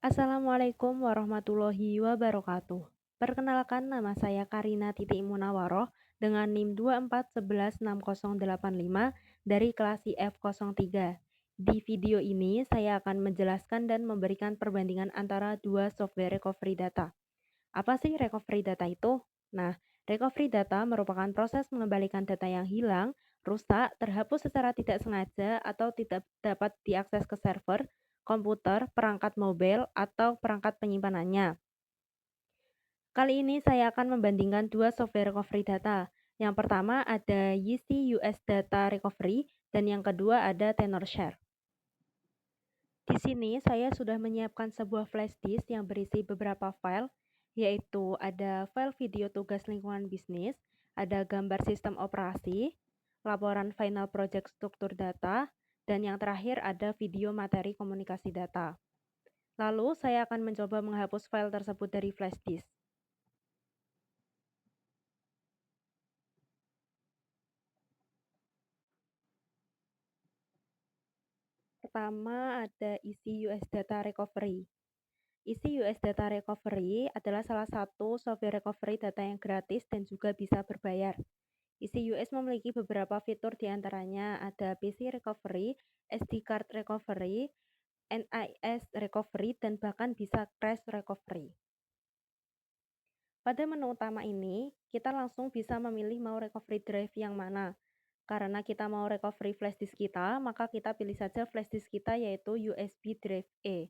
Assalamualaikum warahmatullahi wabarakatuh. Perkenalkan, nama saya Karina Titik Munawaroh dengan NIM 241168085 dari kelas IF03. Di video ini saya akan menjelaskan dan memberikan perbandingan antara dua software recovery data. Apa sih recovery data itu? Nah, recovery data merupakan proses mengembalikan data yang hilang, rusak, terhapus secara tidak sengaja, atau tidak dapat diakses ke server, komputer, perangkat mobile, atau perangkat penyimpanannya. Kali ini saya akan membandingkan dua software recovery data. Yang pertama ada Yeezy US Data Recovery dan yang kedua ada Tenorshare. Di sini saya sudah menyiapkan sebuah flash disk yang berisi beberapa file, yaitu ada file video tugas lingkungan bisnis, ada gambar sistem operasi, laporan final project struktur data, dan yang terakhir ada video materi komunikasi data. Lalu saya akan mencoba menghapus file tersebut dari flash disk. Pertama ada isi US Data Recovery. Isi US Data Recovery adalah salah satu software recovery data yang gratis dan juga bisa berbayar. Isi US memiliki beberapa fitur, diantaranya ada PC Recovery, SD Card Recovery, NIS Recovery, dan bahkan bisa Crash Recovery. Pada menu utama ini, kita langsung bisa memilih mau recovery drive yang mana. Karena kita mau recovery flash disk kita, maka kita pilih saja flash disk kita, yaitu USB drive E.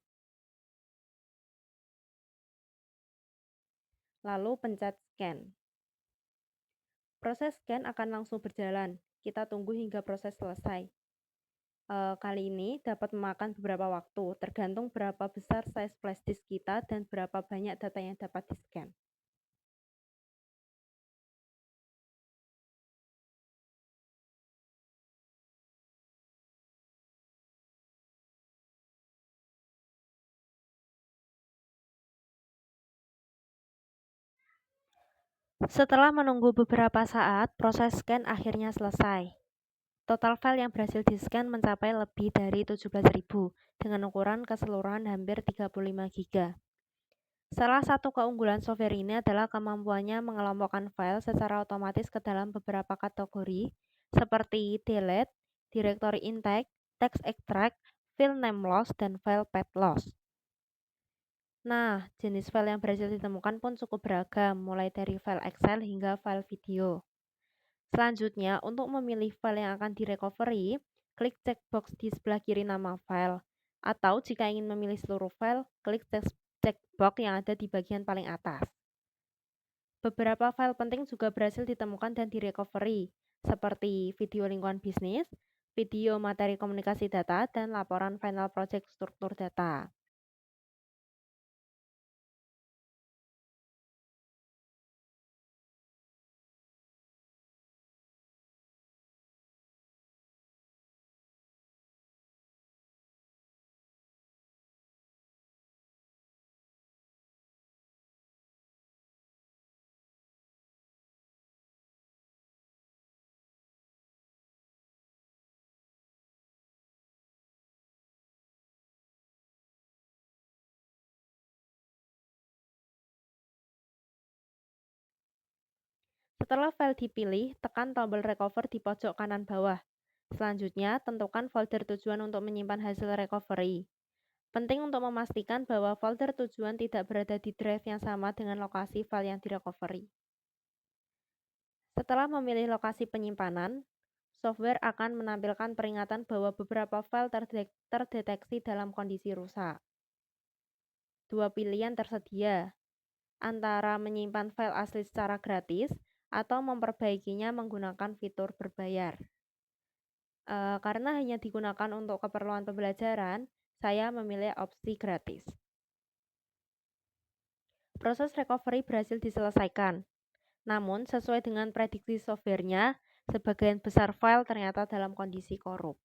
Lalu pencet scan. Proses scan akan langsung berjalan. Kita tunggu hingga proses selesai. Kali ini dapat memakan beberapa waktu, tergantung berapa besar size flash disk kita dan berapa banyak data yang dapat di-scan. Setelah menunggu beberapa saat, proses scan akhirnya selesai. Total file yang berhasil di-scan mencapai lebih dari 17.000 dengan ukuran keseluruhan hampir 35 GB. Salah satu keunggulan software ini adalah kemampuannya mengelompokkan file secara otomatis ke dalam beberapa kategori seperti delete, directory intake, text extract, file name loss, dan file path loss. Nah, jenis file yang berhasil ditemukan pun cukup beragam, mulai dari file Excel hingga file video. Selanjutnya, untuk memilih file yang akan direcovery, klik checkbox di sebelah kiri nama file. Atau jika ingin memilih seluruh file, klik checkbox yang ada di bagian paling atas. Beberapa file penting juga berhasil ditemukan dan direcovery, seperti video lingkungan bisnis, video materi komunikasi data, dan laporan final project struktur data. Setelah file dipilih, tekan tombol recover di pojok kanan bawah. Selanjutnya, tentukan folder tujuan untuk menyimpan hasil recovery. Penting untuk memastikan bahwa folder tujuan tidak berada di drive yang sama dengan lokasi file yang direcovery. Setelah memilih lokasi penyimpanan, software akan menampilkan peringatan bahwa beberapa file terdeteksi dalam kondisi rusak. Dua pilihan tersedia, antara menyimpan file asli secara gratis atau memperbaikinya menggunakan fitur berbayar. Karena hanya digunakan untuk keperluan pembelajaran, saya memilih opsi gratis. Proses recovery berhasil diselesaikan. Namun, sesuai dengan prediksi softwarenya, sebagian besar file ternyata dalam kondisi korup.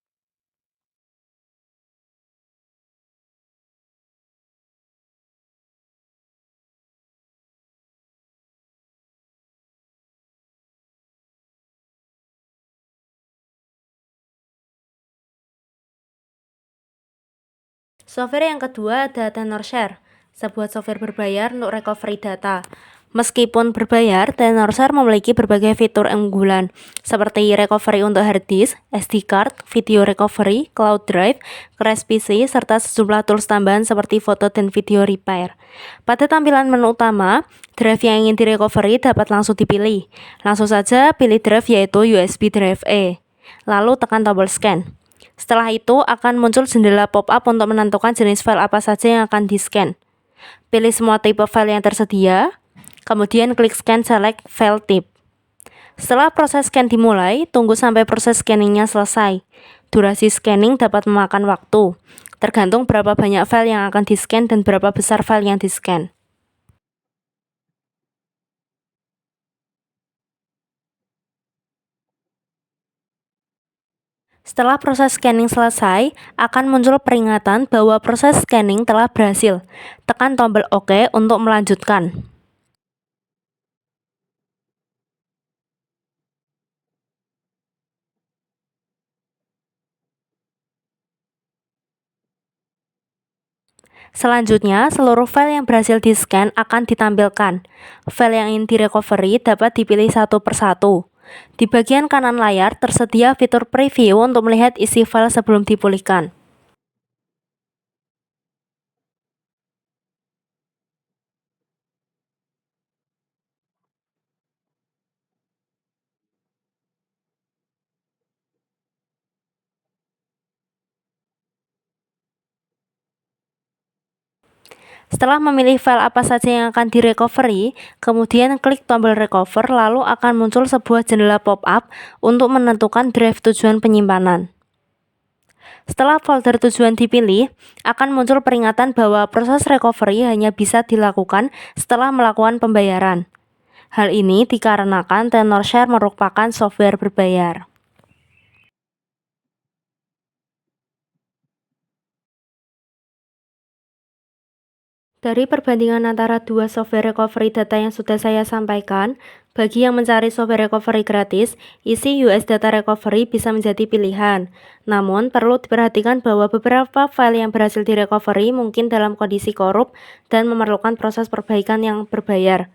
Software yang kedua ada Tenorshare, sebuah software berbayar untuk recovery data. Meskipun berbayar, Tenorshare memiliki berbagai fitur unggulan, seperti recovery untuk hard disk, SD card, video recovery, cloud drive, crash PC, serta sejumlah tools tambahan seperti foto dan video repair. Pada tampilan menu utama, drive yang ingin direcovery dapat langsung dipilih. Langsung saja pilih drive yaitu USB drive E. Lalu tekan tombol scan. Setelah itu akan muncul jendela pop-up untuk menentukan jenis file apa saja yang akan di-scan. Pilih semua tipe file yang tersedia, kemudian klik scan select file type. Setelah proses scan dimulai, tunggu sampai proses scanningnya selesai. Durasi scanning dapat memakan waktu, tergantung berapa banyak file yang akan di-scan dan berapa besar file yang di-scan. Setelah proses scanning selesai, akan muncul peringatan bahwa proses scanning telah berhasil. Tekan tombol OK untuk melanjutkan. Selanjutnya, seluruh file yang berhasil di-scan akan ditampilkan. File yang ingin direcovery dapat dipilih satu persatu. Di bagian kanan layar tersedia fitur preview untuk melihat isi file sebelum dipulihkan. Setelah memilih file apa saja yang akan direcovery, kemudian klik tombol recover, lalu akan muncul sebuah jendela pop-up untuk menentukan drive tujuan penyimpanan. Setelah folder tujuan dipilih, akan muncul peringatan bahwa proses recovery hanya bisa dilakukan setelah melakukan pembayaran. Hal ini dikarenakan Tenorshare merupakan software berbayar. Dari perbandingan antara dua software recovery data yang sudah saya sampaikan, bagi yang mencari software recovery gratis, isi US Data Recovery bisa menjadi pilihan. Namun, perlu diperhatikan bahwa beberapa file yang berhasil direcovery mungkin dalam kondisi korup dan memerlukan proses perbaikan yang berbayar.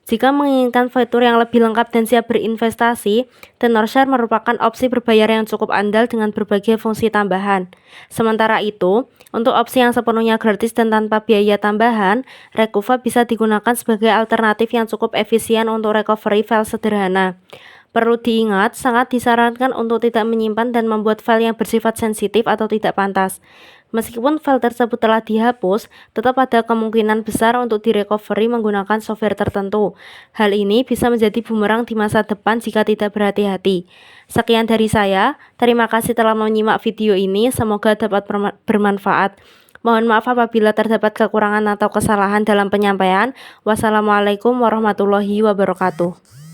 Jika menginginkan fitur yang lebih lengkap dan siap berinvestasi, Tenorshare merupakan opsi berbayar yang cukup andal dengan berbagai fungsi tambahan. Sementara itu, untuk opsi yang sepenuhnya gratis dan tanpa biaya tambahan, Recuva bisa digunakan sebagai alternatif yang cukup efisien untuk recovery file sederhana. Perlu diingat, sangat disarankan untuk tidak menyimpan dan membuat file yang bersifat sensitif atau tidak pantas. Meskipun file tersebut telah dihapus, tetap ada kemungkinan besar untuk direcovery menggunakan software tertentu. Hal ini bisa menjadi bumerang di masa depan jika tidak berhati-hati. Sekian dari saya, terima kasih telah menyimak video ini, semoga dapat bermanfaat. Mohon maaf apabila terdapat kekurangan atau kesalahan dalam penyampaian. Wassalamualaikum warahmatullahi wabarakatuh.